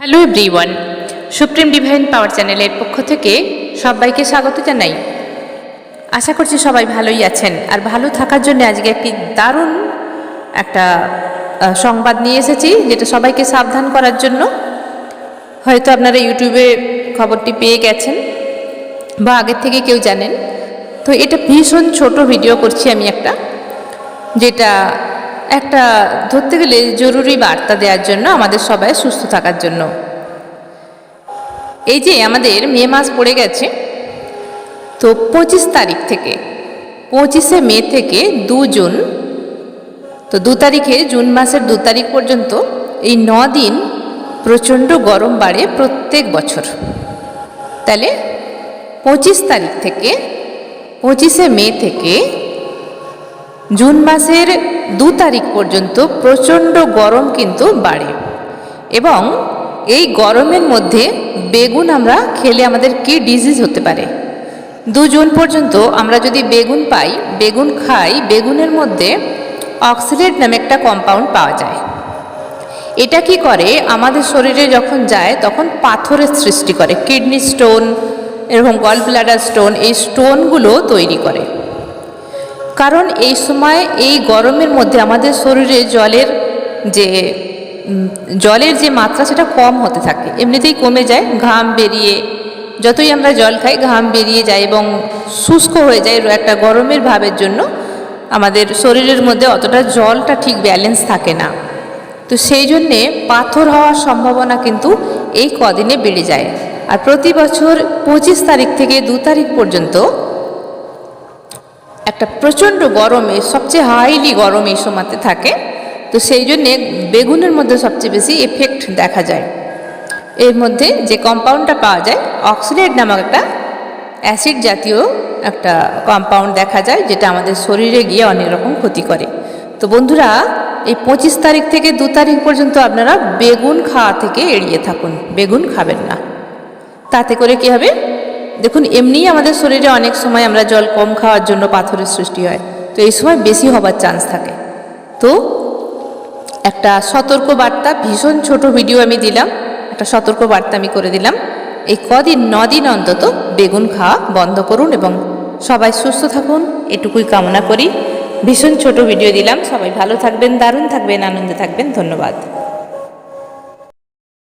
Hello everyone, supreme divine পাওয়ার চ্যানেলের পক্ষ থেকে সবাইকে স্বাগত জানাই। আশা করছি সবাই ভালোই আছেন, আর ভালো থাকার জন্য আজকে একটি দারুণ একটা সংবাদ নিয়ে এসেছি, যেটা সবাইকে সাবধান করার জন্য। হয়তো আপনারা ইউটিউবে খবরটি পেয়ে গেছেন বা আগের থেকে কেউ জানেন। তো এটা ভীষণ ছোট ভিডিও করছি আমি যেটা একটা ধরতে গেলে জরুরি বার্তা দেওয়ার জন্য, আমাদের সবাই সুস্থ থাকার জন্য। এই যে আমাদের মে মাস পড়ে গেছে, তো 25 তারিখ থেকে 25শে মে থেকে 2 জুন, তো 2 তারিখে জুন মাসের 2 তারিখ পর্যন্ত এই 9 দিন প্রচণ্ড গরম বাড়ে প্রত্যেক বছর। তাহলে 25 তারিখ থেকে 25শে মে থেকে জুন মাসের 2 তারিখ পর্যন্ত প্রচণ্ড গরম কিন্তু বাড়ে। এবং এই গরমের মধ্যে বেগুন আমরা খেলে আমাদের কি ডিজিজ হতে পারে। 2 জুন পর্যন্ত আমরা যদি বেগুন পাই, বেগুন খাই, বেগুনের মধ্যে অক্সালেট নামে একটা কম্পাউন্ড পাওয়া যায়। এটা কি করে, আমাদের শরীরে যখন যায় তখন পাথরের সৃষ্টি করে, কিডনি স্টোন, এরকম গল ব্লাডার স্টোন, এই স্টোনগুলো তৈরি করে। কারণ এই সময় এই গরমের মধ্যে আমাদের শরীরে জলের যে মাত্রা সেটা কম হতে থাকে, এমনিতেই কমে যায়। ঘাম বেরিয়ে, যতই আমরা জল খাই ঘাম বেরিয়ে যায় এবং শুষ্ক হয়ে যায় একটা গরমের ভাবের জন্য। আমাদের শরীরের মধ্যে অতটা জলটা ঠিক ব্যালেন্স থাকে না। তো সেই জন্যে পাথর হওয়ার সম্ভাবনা কিন্তু এই কদিনে বেড়ে যায়। আর প্রতি বছর 25 তারিখ থেকে 2 তারিখ পর্যন্ত একটা প্রচণ্ড গরমে, সবচেয়ে হাইলি গরম এই সময়তে থাকে। তো সেই জন্যে বেগুনের মধ্যে সবচেয়ে বেশি এফেক্ট দেখা যায়। এর মধ্যে যে কম্পাউন্ডটা পাওয়া যায়, অক্সালেট নামক একটা অ্যাসিড জাতীয় একটা কম্পাউন্ড দেখা যায়, যেটা আমাদের শরীরে গিয়ে অনেক রকম ক্ষতি করে। তো বন্ধুরা, এই 25 তারিখ থেকে 2 তারিখ পর্যন্ত আপনারা বেগুন খাওয়া থেকে এড়িয়ে থাকুন, বেগুন খাবেন না। তাতে করে কি হবে, দেখুন এমনিই আমাদের শরীরে অনেক সময় আমরা জল কম খাওয়ার জন্য পাথরের সৃষ্টি হয়, তো এই সময় বেশি হবার চান্স থাকে। তো একটা সতর্ক বার্তা, ভীষণ ছোট ভিডিও আমি দিলাম, একটা সতর্ক বার্তা আমি করে দিলাম। এই 9 দিন অন্তত বেগুন খাওয়া বন্ধ করুন এবং সবাই সুস্থ থাকুন, এটুকুই কামনা করি। ভীষণ ছোট ভিডিও দিলাম, সবাই ভালো থাকবেন, দারুণ থাকবেন, আনন্দে থাকবেন। ধন্যবাদ।